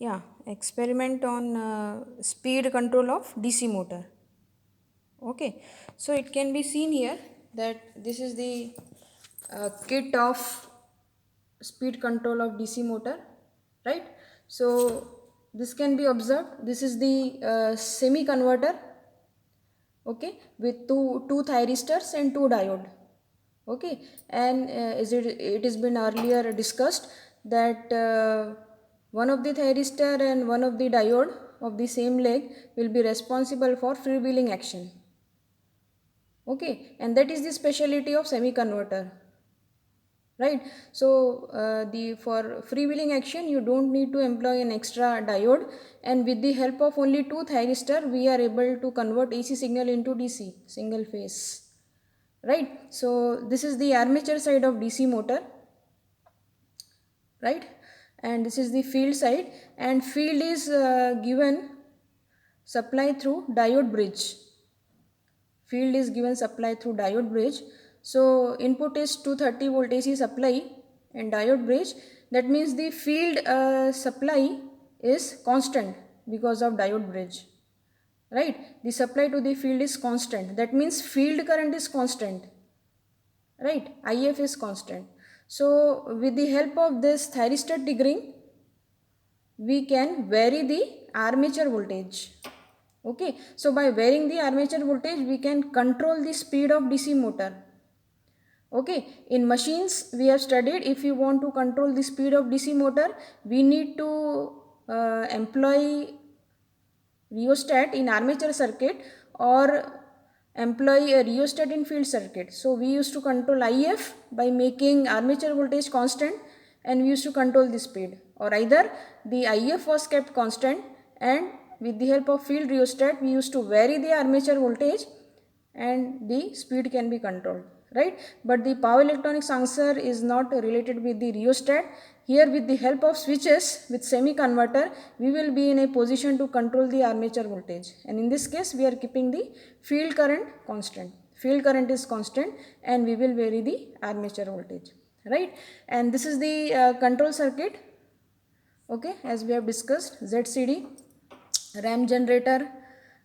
Yeah, experiment on speed control of DC motor. Okay, so it can be seen here that this is the kit of speed control of DC motor, right? So this can be observed. This is the semi converter, okay, with two thyristors and two diode, okay. And as it has been earlier discussed that one of the thyristor and one of the diode of the same leg will be responsible for freewheeling action, okay, and that is the speciality of semi converter, right? So the for freewheeling action you don't need to employ an extra diode, and with the help of only two thyristor we are able to convert AC signal into DC single phase, right? So this is the armature side of DC motor, right? And this is the field side, and field is given supply through diode bridge. Field is given supply through diode bridge. So input is 230 volt AC supply and diode bridge. That means the field supply is constant because of diode bridge, right? The supply to the field is constant. That means field current is constant, right? IF is constant. So with the help of this thyristor triggering we can vary the armature voltage, okay. So by varying the armature voltage we can control the speed of DC motor, okay. In machines we have studied if you want to control the speed of DC motor we need to employ rheostat in armature circuit or employ a rheostat in field circuit. So we used to control IF by making armature voltage constant, and we used to control the speed, or either the IF was kept constant and with the help of field rheostat we used to vary the armature voltage and the speed can be controlled, right? But the power electronics answer is not related with the rheostat. Here with the help of switches with semi converter we will be in a position to control the armature voltage, and in this case we are keeping the field current constant. Field current is constant and we will vary the armature voltage, right? And this is the control circuit, okay, as we have discussed: ZCD, RAM generator,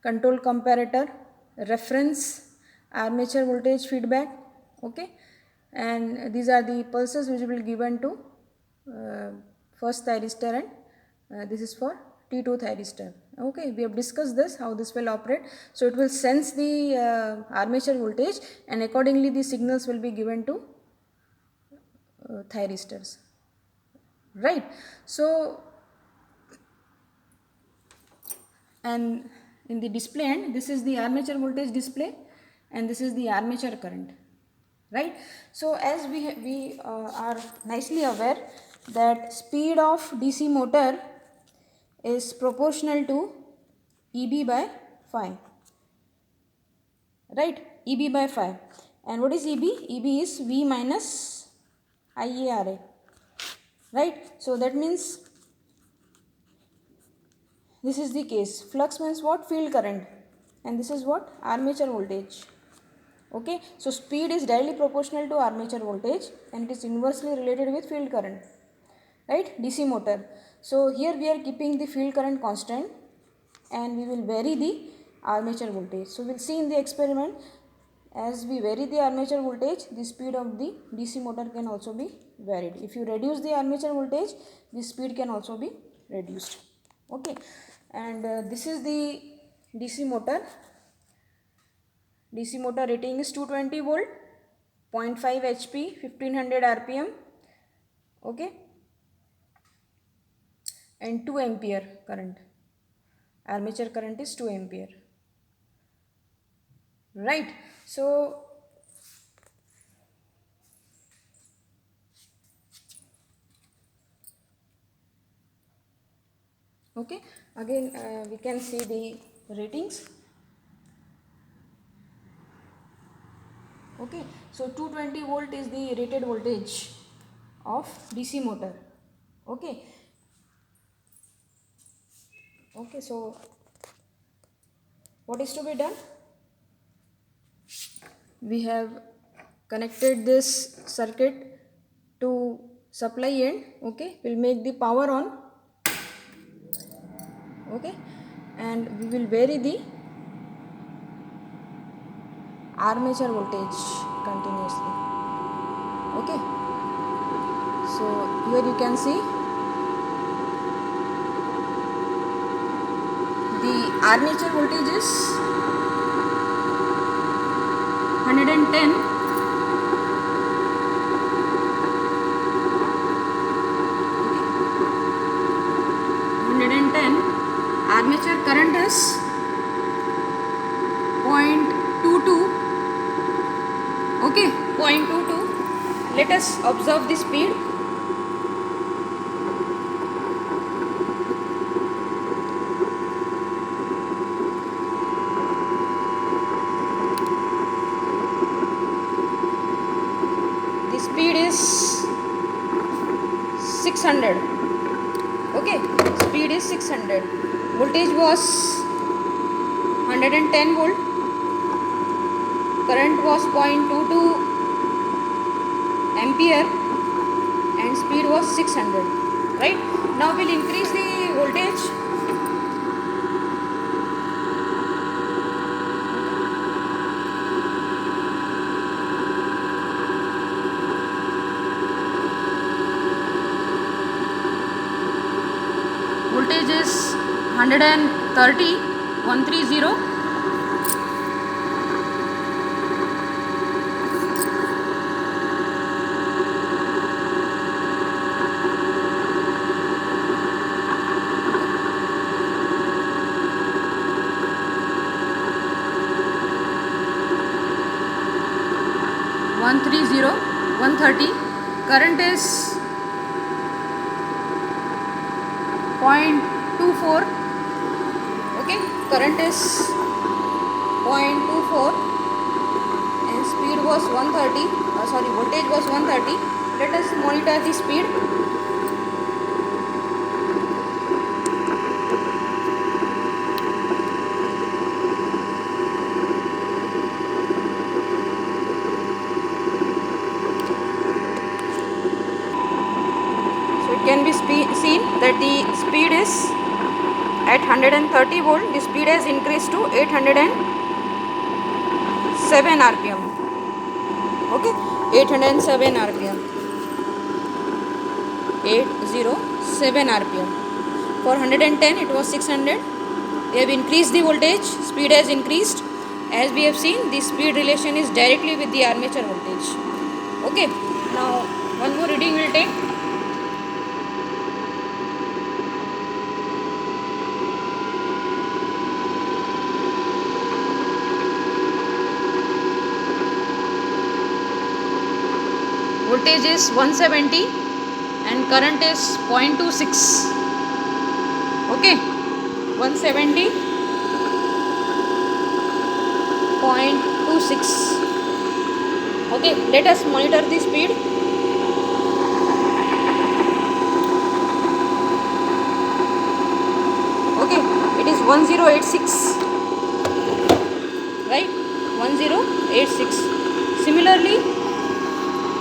control comparator, reference, armature voltage feedback, okay. And these are the pulses which will be given to uh, first thyristor, and this is for T2 thyristor, okay. We have discussed this, how this will operate. So it will sense the armature voltage and accordingly the signals will be given to thyristors, right? So and in the display end this is the armature voltage display and this is the armature current, right? So as we are nicely aware that speed of DC motor is proportional to EB by phi, right? EB by phi. And what is EB? EB is V minus IARA, right? So that means this is the case. Flux means what? Field current. And this is what? Armature voltage. Okay. So speed is directly proportional to armature voltage and it is inversely related with field current. Right? DC motor. So here we are keeping the field current constant and we will vary the armature voltage. So we will see in the experiment, as we vary the armature voltage, the speed of the DC motor can also be varied. If you reduce the armature voltage, the speed can also be reduced, okay. And this is the DC motor. DC motor rating is 220 volt, 0.5 HP, 1500 rpm, okay, and 2 ampere current. Armature current is 2 ampere, right? So okay, again we can see the ratings, okay. So 220 volt is the rated voltage of DC motor, okay. Okay, so what is to be done? We have connected this circuit to supply end, okay. We'll make the power on, Okay, and we will vary the armature voltage continuously. Okay, so here you can see the armature voltage is 110, armature current is 0.22. Okay, 0.22. Let us observe the speed. The speed is 600. Okay, speed is 600. Voltage was 110 volt. Current was 0.22 ampere and speed was 600. Right, now we'll increase the voltage. Voltage is 130, 130. Current is 0.24. Okay, current is 0.24 and speed was 130. Voltage was 130. Let us monitor the speed. Can be seen that the speed is at 130 volt. The speed has increased to 807 rpm. Okay, 807 rpm. 807 rpm. For 110 it was 600. We have increased the voltage. Speed has increased. As we have seen, the speed relation is directly with the armature voltage. Okay, now one more reading we will take. Voltage is 170 and current is 0.26. Okay, 170, 0.26. Okay, let us monitor the speed. Okay, it is 1086. Right, 1086. Similarly,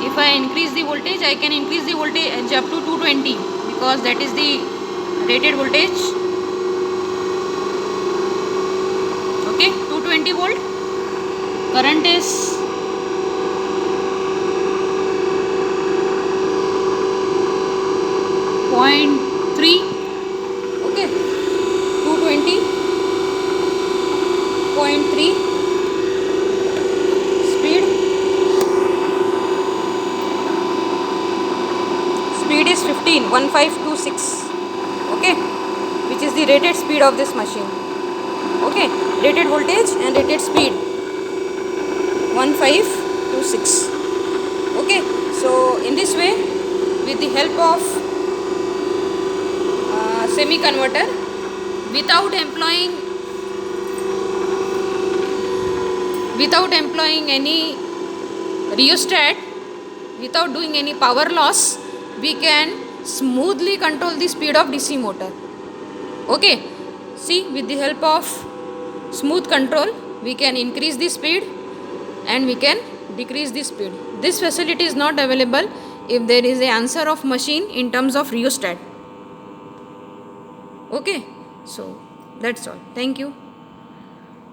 if I increase the voltage, I can increase the voltage up to 220 because that is the rated voltage. Okay, 220 volt. Current is 0.3. Okay, 220, 0.3. Speed is 1526. Okay, which is the rated speed of this machine. Okay, rated voltage and rated speed 1526. Okay, so in this way, with the help of semi converter, without employing any rheostat, without doing any power loss, we can smoothly control the speed of DC motor. Okay, see, with the help of smooth control, we can increase the speed and we can decrease the speed. This facility is not available if there is an answer of machine in terms of rheostat. Okay, So that's all. Thank you.